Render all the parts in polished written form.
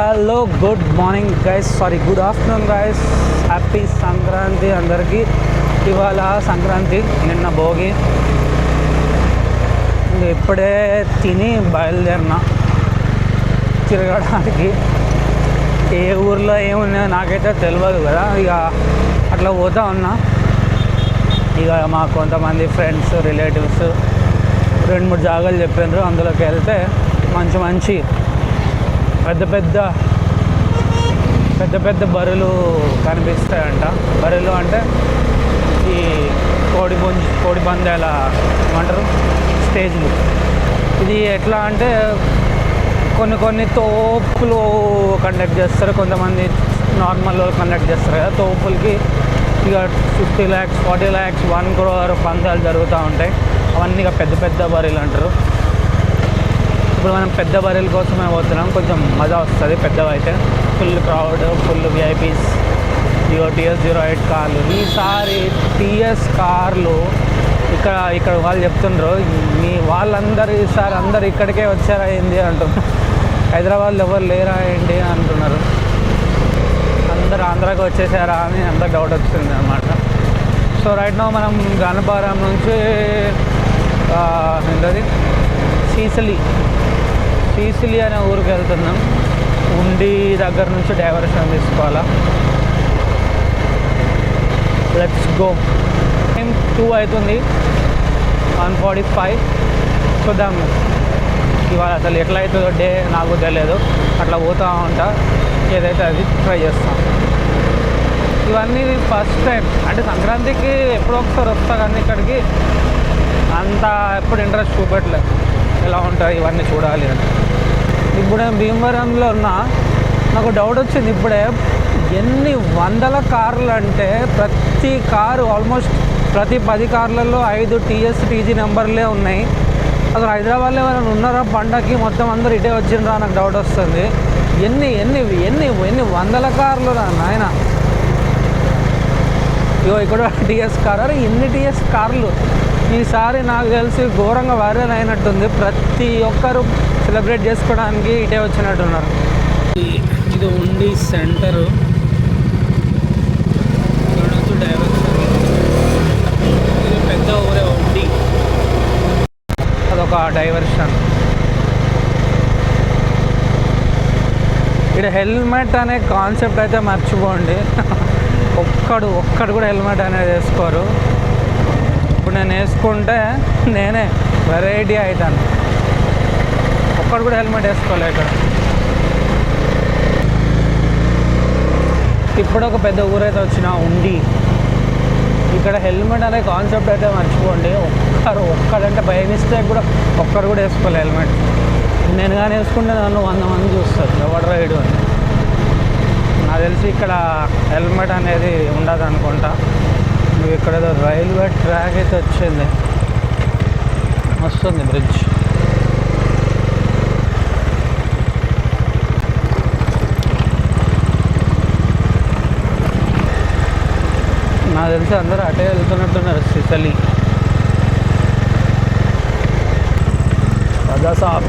Hello good morning guys, sorry good afternoon guys. Happy Sankranti అందరికీ. ఇవాళ సంక్రాంతి, నిన్న భోగి. ఇప్పుడే తిని బయలుదేరిన తిరగడానికి. ఏ ఊర్లో ఏమున్నాయో నాకైతే తెలియదు కదా, ఇక అట్లా పోతా ఉన్నా. ఇక మా కొంతమంది ఫ్రెండ్స్ రిలేటివ్స్ 2-3 జాగాలు చెప్పారు. అందులోకి వెళ్తే మంచి పెద్ద బర్రెలు కనిపిస్తాయంట. బర్రెలు అంటే ఈ కోడి పందాల ఏమంటారు స్టేజ్లు. ఇది ఎట్లా అంటే కొన్ని తోపులు కండక్ట్ చేస్తారు, కొంతమంది నార్మల్ కండక్ట్ చేస్తారు కదా. తోపులకి ఇక 50 lakhs 40 lakhs 1 crore పందాలు జరుగుతూ ఉంటాయి. అవన్నీ ఇక పెద్ద బర్రెలు అంటారు. ఇప్పుడు మనం పెద్ద బర్రెల కోసమే పోతున్నాం, కొంచెం మజా వస్తుంది. పెద్దవి అయితే full crowd, full VIPs. TS08 కార్లు. ఈసారి TS కార్లు ఇక్కడ వాళ్ళు చెప్తుండ్రు, మీ వాళ్ళందరూ ఈసారి అందరు ఇక్కడికే వచ్చారా ఏంది అంటున్నారు. హైదరాబాద్లో ఎవరు లేరా ఏంటి అంటున్నారు. అందరు ఆంధ్రాకి వచ్చేసారా అని అంత డౌట్ వచ్చింది అన్నమాట. సో రైట్ నౌ మనం గణపారం నుంచి ఏంటది సీసిలి అనే ఊరికి వెళ్తున్నాం. ఉండి దగ్గర నుంచి డైవర్షన్ తీసుకోవాలా. Let's go. టైం 2 అవుతుంది, 1:45. చూద్దాం ఇవాళ అసలు ఎట్లా అవుతుందో డే నాకు తెలియదు. అట్లా పోతూ ఉంటా, ఏదైతే అది ట్రై చేస్తాం. ఇవన్నీ ఫస్ట్ టైం, అంటే సంక్రాంతికి ఎప్పుడో ఒకసారి వస్తా కానీ ఇక్కడికి అంత ఎప్పుడు ఇంట్రెస్ట్ చూపెట్టలేదు. ఎలా ఉంటాయి ఇవన్నీ చూడాలి అని. ఇప్పుడే భీమవరంలో ఉన్నా, నాకు డౌట్ వచ్చింది ఇప్పుడే. ఎన్ని వందల కార్లు అంటే ప్రతి కారు ఆల్మోస్ట్ ప్రతి 10 కార్లలో 5 TS/TG నెంబర్లే ఉన్నాయి. అసలు హైదరాబాద్లో ఎవరైనా ఉన్నారా పండగకి? మొత్తం అందరూ ఇటే వచ్చిండ్రా నాకు డౌట్ వస్తుంది. ఎన్ని వందల కార్లు రా నాయన. ఇగో ఇక్కడ TS కార్. అరే ఎన్ని TS కార్లు! ఈసారి నాకు తెలిసి ఘోరంగా వైరల్ అయినట్టుంది. ప్రతి ఒక్కరు సెలబ్రేట్ చేసుకోవడానికి ఇటే వచ్చినట్టున్నారు. ఇది ఉండి సెంటరు, ఇది పెద్ద ఊరే ఉండి, అదొక డైవర్షన్. ఇక్కడ హెల్మెట్ అనే కాన్సెప్ట్ అయితే మర్చిపోండి. ఒక్కడు కూడా హెల్మెట్ అనేది వేసుకోరు. ఇప్పుడు నేను వేసుకుంటే నేనే వెరైటీ అవుతాను. ఒక్కడు కూడా హెల్మెట్ వేసుకోలే ఇక్కడ. ఇప్పుడు ఒక పెద్ద ఊరైతే వచ్చిన ఉండి. ఇక్కడ హెల్మెట్ అనే కాన్సెప్ట్ అయితే మర్చిపోండి. ఒక్కడంటే బై మిస్టేక్ కూడా ఒక్కరు కూడా వేసుకోలే హెల్మెట్. నేను కానీ వేసుకుంటే నన్ను 100 మంది చూస్తారు, ఎవడు రైడు అని. నాకు తెలిసి ఇక్కడ హెల్మెట్ అనేది ఉండదు అనుకుంటా. ఇక్కడ ఏదో రైల్వే ట్రాక్ అయితే వచ్చింది, వస్తుంది బ్రిడ్జ్. నాకు తెలిసి అందరూ అటే వెళ్తున్నట్టున్నారు. సిసలి రాజాసాబ్.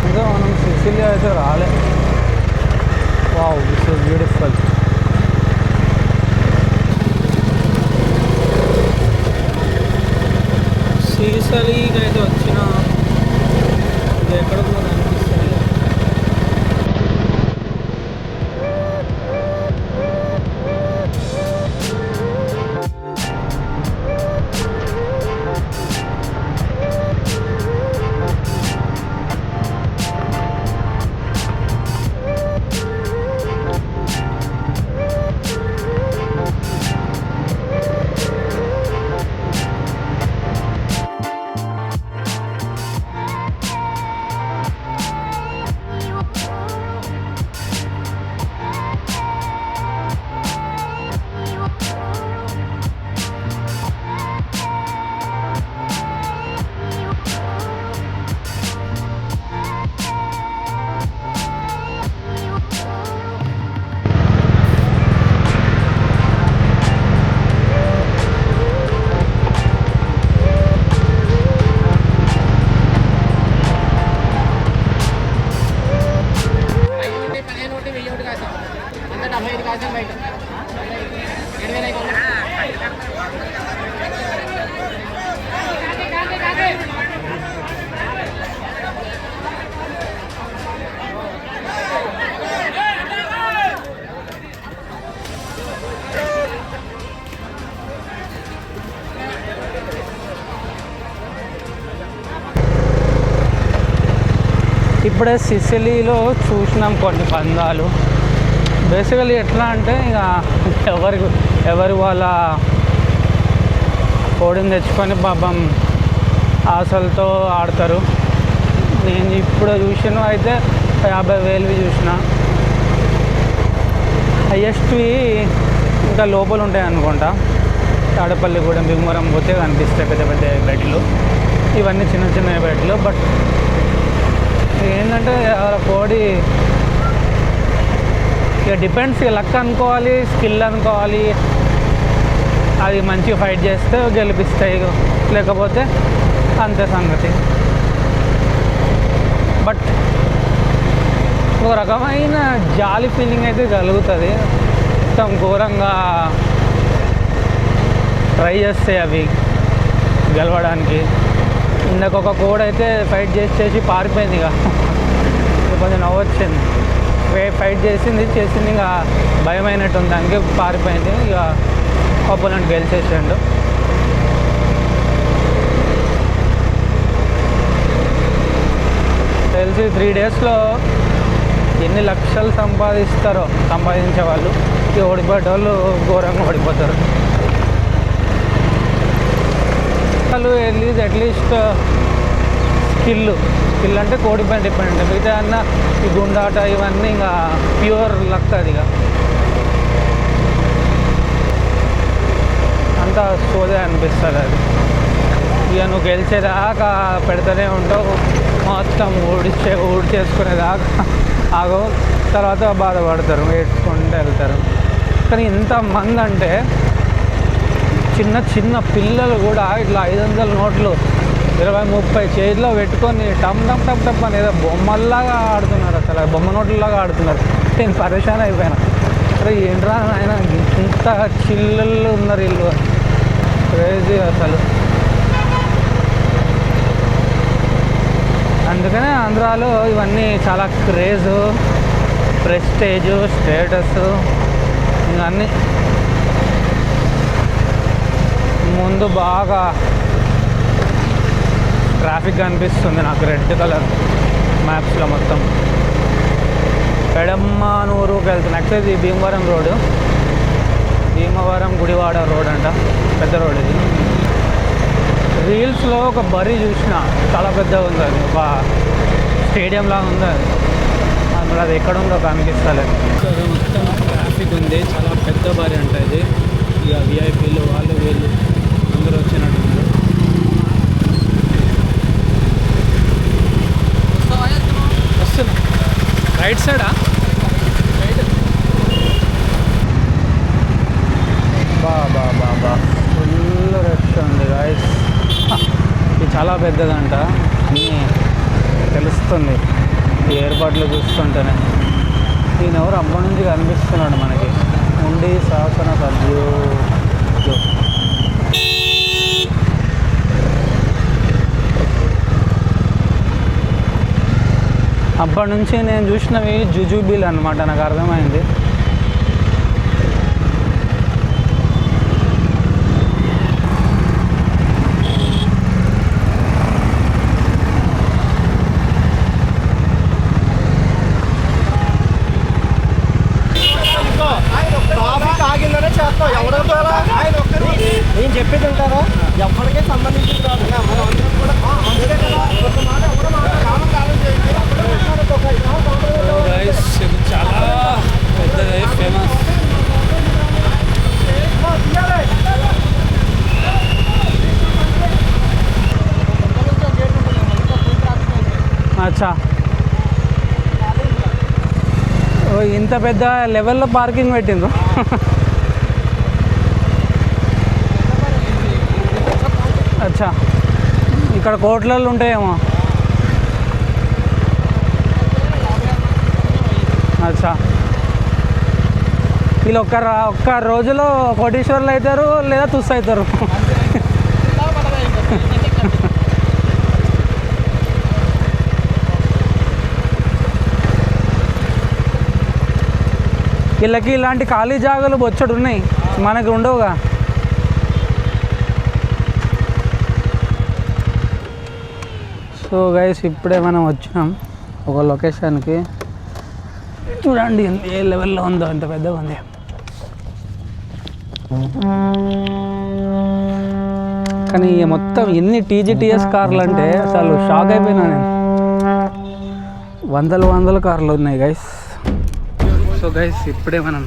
ఇంకా మనం సిసిలి అయితే రాలే. Wow, this is beautiful. సీసలీకి అయితే వచ్చిన ఇది ఎక్కడ కూడా అనిపిస్తుంది. ఇప్పుడే సిసిలీలో చూసినాం కొన్ని పందాలు. బేసికలీ ఎట్లా అంటే ఇక ఎవరి వాళ్ళ కోడిని తెచ్చుకొని పాపం ఆశలతో ఆడతారు. నేను ఇప్పుడు చూసిన అయితే 50,000 చూసిన. హైయెస్ట్వి ఇంకా లోపల ఉంటాయి అనుకుంటా. తాడపల్లిగూడెం, భీమవరం పోతే కనిపిస్తాయి పెద్ద పెద్ద బెడ్లు. ఇవన్నీ చిన్న చిన్న బెడ్లు. బట్ ఏంటంటే కోడి ఇక డిపెండ్స్, లక్ అనుకోవాలి, స్కిల్ అనుకోవాలి. అది మంచిగా ఫైట్ చేస్తే గెలిపిస్తాయి, లేకపోతే అంతే సంగతి. బట్ ఒక రకమైన జాలి ఫీలింగ్ అయితే కలుగుతుంది. మొత్తం ఘోరంగా ట్రై చేస్తాయి అవి గెలవడానికి. ఇందాక ఒక కోడ్ అయితే ఫైట్ చేసి పారిపోయింది. ఇక కొంచెం నవ్వొచ్చింది. ఫైట్ చేసింది ఇక భయమైనట్టుంది, దానికి పారిపోయింది. ఇక అపోనెంట్ గెలిచేసాడు. తెలిసి 3 డేస్లో ఎన్ని లక్షలు సంపాదించే వాళ్ళు, ఈ ఓడిపోయే వాళ్ళు ఘోరంగా ఓడిపోతారు. వాళ్ళు అట్లీస్ట్ స్కిల్ అంటే కోడిపైన డిపెండ్. మిగతా అన్న ఈ గుండాట ఇవన్నీ ఇంకా ప్యూర్ లక్. అది అంతా సోదే అనిపిస్తుంది. అది ఇక నువ్వు గెలిచేదాకా పెడుతూనే ఉంటావు, మొత్తం ఊడ్చేసుకునేదాకా ఆగో, తర్వాత బాధపడతారు, ఏడ్చుకుంటూ వెళ్తారు. కానీ ఇంతమంది అంటే చిన్న చిన్న పిల్లలు కూడా ఇట్లా 500 నోట్లు 20-30 చేతిలో పెట్టుకొని టమ్ టమ్ టమ్ టమ్ అని ఏదో బొమ్మల్లాగా ఆడుతున్నారు. అసలు బొమ్మ నోట్లలాగా ఆడుతున్నారు. నేను పరేషాన్ అయిపోయాను. అరే ఏంట్రా ఆయన ఇంత చిల్లలు ఉన్నారు వీళ్ళు, క్రేజీ అసలు. అందుకనే ఆంధ్రాలో ఇవన్నీ చాలా క్రేజు, ప్రెస్టేజ్, స్టేటస్ ఇవన్నీ. ముందు బాగా ట్రాఫిక్ కనిపిస్తుంది నాకు, రెడ్ కలర్ మ్యాప్స్లో మొత్తం. పెడమ్మనూరుకి వెళ్తున్నా. యాక్చువల్లీ ఇది భీమవరం రోడ్డు, భీమవరం గుడివాడ రోడ్ అంట, పెద్ద రోడ్ ఇది. రీల్స్లో ఒక బర్రీ చూసిన, చాలా పెద్దగా ఉంది. అది ఒక స్టేడియం లాగా ఉంది. అది అది ఎక్కడ ఉందో కనిపిస్తలేదు. మొత్తం ట్రాఫిక్ ఉంది, చాలా పెద్ద బర్రీ అంట ఇది. ఇక విఐపీలు వాళ్ళు వీళ్ళు అందరూ వచ్చినట్టు. రైట్ సైడా? బా ఫుల్ రష్ ఉంది గాయస్. ఇది చాలా పెద్దదంట, అన్నీ తెలుస్తుంది ఈ ఏర్పాట్లు చూస్తుంటేనే. ఈయన ఎవరు అబ్బా నుంచి కనిపిస్తున్నాడు మనకి, ఉండి శాసన సభ్యుడు. అప్పటి నుంచి నేను చూసినవి జుజుబీలు అనమాట, నాకు అర్థమైంది. నేను చెప్పేది ఉంటారా, ఎవరికే సంబంధించింది కాదు. చాలా పెద్దది, ఫేమస్. అచ్చా, ఇంత పెద్ద లెవెల్లో పార్కింగ్ పెట్టిండ్రు. అచ్చా, ఇక్కడ కోట్లల్లో ఉంటాయేమో. అచ్చా, వీళ్ళు ఒక్క రోజులో కోటీశ్వర్లు అవుతారు లేదా తుస్సు అవుతారు. వీళ్ళకి ఇలాంటి ఖాళీ జాగాలు బొచ్చడు ఉన్నాయి, మనకు ఉండవుగా. సో గైస్, ఇప్పుడే మనం వచ్చినాం ఒక లొకేషన్కి. చూడండి ఏ లెవెల్లో ఉందో, ఎంత పెద్దగా ఉంది. కానీ మొత్తం ఎన్ని టీజీటీఎస్ కార్లు అంటే అసలు షాక్ అయిపోయినా నేను. వందల కార్లు ఉన్నాయి గైస్. సో గైస్ ఇప్పుడే మనం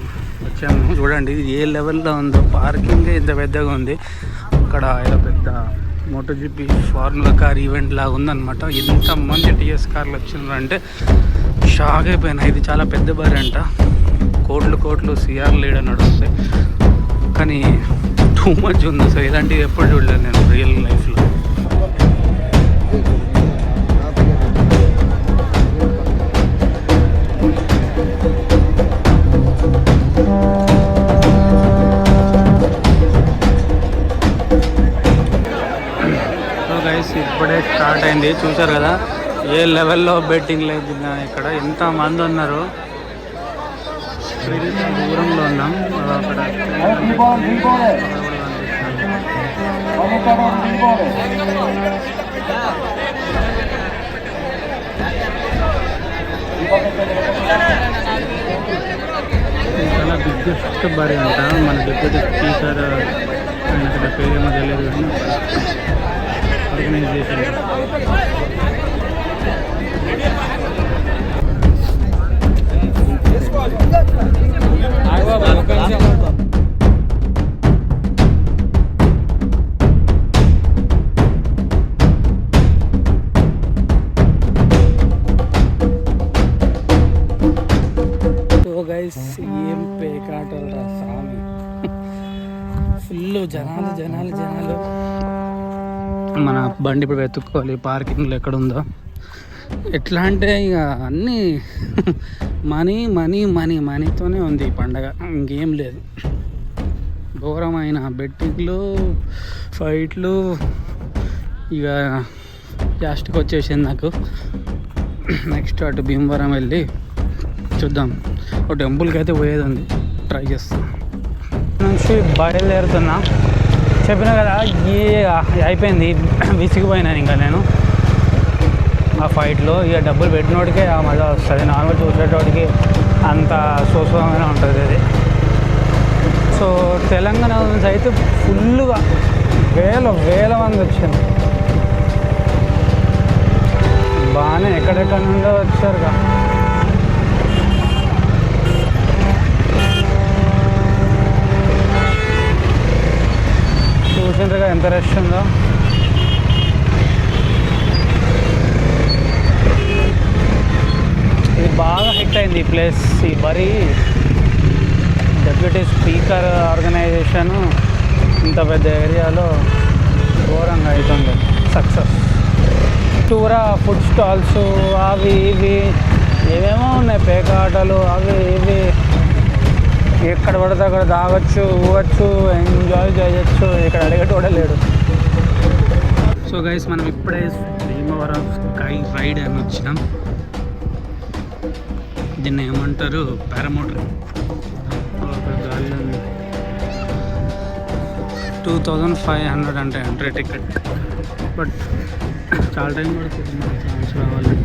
వచ్చాము. చూడండి ఏ లెవెల్లో ఉందో, పార్కింగ్ ఇంత పెద్దగా ఉంది. అక్కడ ఏదో పెద్ద మోటోజీపీ ఫార్ములా కార్ ఈవెంట్ లాగా ఉందన్నమాట. ఎంతమంది టీఎస్ కార్లు వచ్చినారంటే షాక్ అయిపోయినా. ఇది చాలా పెద్ద బారి అంట, కోట్లు సిఆర్ లీడ్ నడుస్తాయి. కానీ టూ మచ్ ఉంది అసలు. ఇలాంటివి ఎప్పుడు చూడలేదు నేను రియల్ లైఫ్లో. ఇప్పుడే స్టార్ట్ అయింది. చూసారు కదా ఏ లెవెల్లో బెట్టింగ్ లేదు ఇక్కడ. ఎంతమంది ఉన్నారు. దూరంలో ఉన్నాం. అక్కడ చాలా బిగ్గెస్ట్ బారీ అంట. మన డిప్యూటీ స్పీకర్ ఆయన అక్కడ పేరేమో తెలియదు కానీ ఆర్గనైజ్ చేశారు. గైస్ ఏం పేకాటలు రా స్వామి. ఫుల్ జనాలు. మన బండి ఇప్పుడు వెతుక్కోవాలి పార్కింగ్లో ఎక్కడ ఉందో. ఎట్లా అంటే ఇక అన్నీ మనీతోనే ఉంది ఈ పండగ, ఇంకేం లేదు. ఘోరమైన బెట్టింగ్లు, ఫైట్లు. ఇక లాస్ట్కి వచ్చేసింది నాకు. నెక్స్ట్ అటు భీమవరం వెళ్ళి చూద్దాం. ఒక టెంపుల్కి అయితే పోయేది ఉంది, ట్రై చేస్తాం. నుంచి బయలుదేరుతున్నా. చెప్పినా కదా అయిపోయింది, విసిగిపోయినాను ఇంకా నేను ఆ ఫైట్లో. ఇక డబ్బులు పెట్టినోడికే ఆ మజా వస్తుంది, నార్మల్ చూసేటోడికి అంత సోసమైన ఉంటుంది అది. సో తెలంగాణ నుంచి అయితే ఫుల్గా వేల మంది వచ్చింది. బాగానే ఎక్కడెక్కడ నుండో వచ్చారుగా. చూసిండ్రుగా ఎంత రష్ ఉందో. ఇది బాగా హిట్ అయింది ఈ ప్లేస్. ఈ బరీ డెప్యూటీ స్పీకర్ ఆర్గనైజేషన్ ఇంత పెద్ద ఏరియాలో ఘోరంగా అవుతుంది సక్సెస్. చుట్టూరా ఫుడ్ స్టాల్స్ అవి ఇవి ఏమేమో ఉన్నాయి, పేకాటలు అవి ఇవి. ఎక్కడ పడితే అక్కడ తాగొచ్చు, ఊగచ్చు, ఎంజాయ్ చేయొచ్చు. ఇక్కడ అడిగేటోడే లేడు. సో గైస్ మనం ఇప్పుడే భీమవరం స్కై రైడ్ అని వచ్చినాం. దీన్ని ఏమంటారు, పారామోటర్. గాలి 2500 అంటే ఎంట్రీ టికెట్. బట్ చాలా టైం పడుతుంది ఛాన్స్ రావాలి.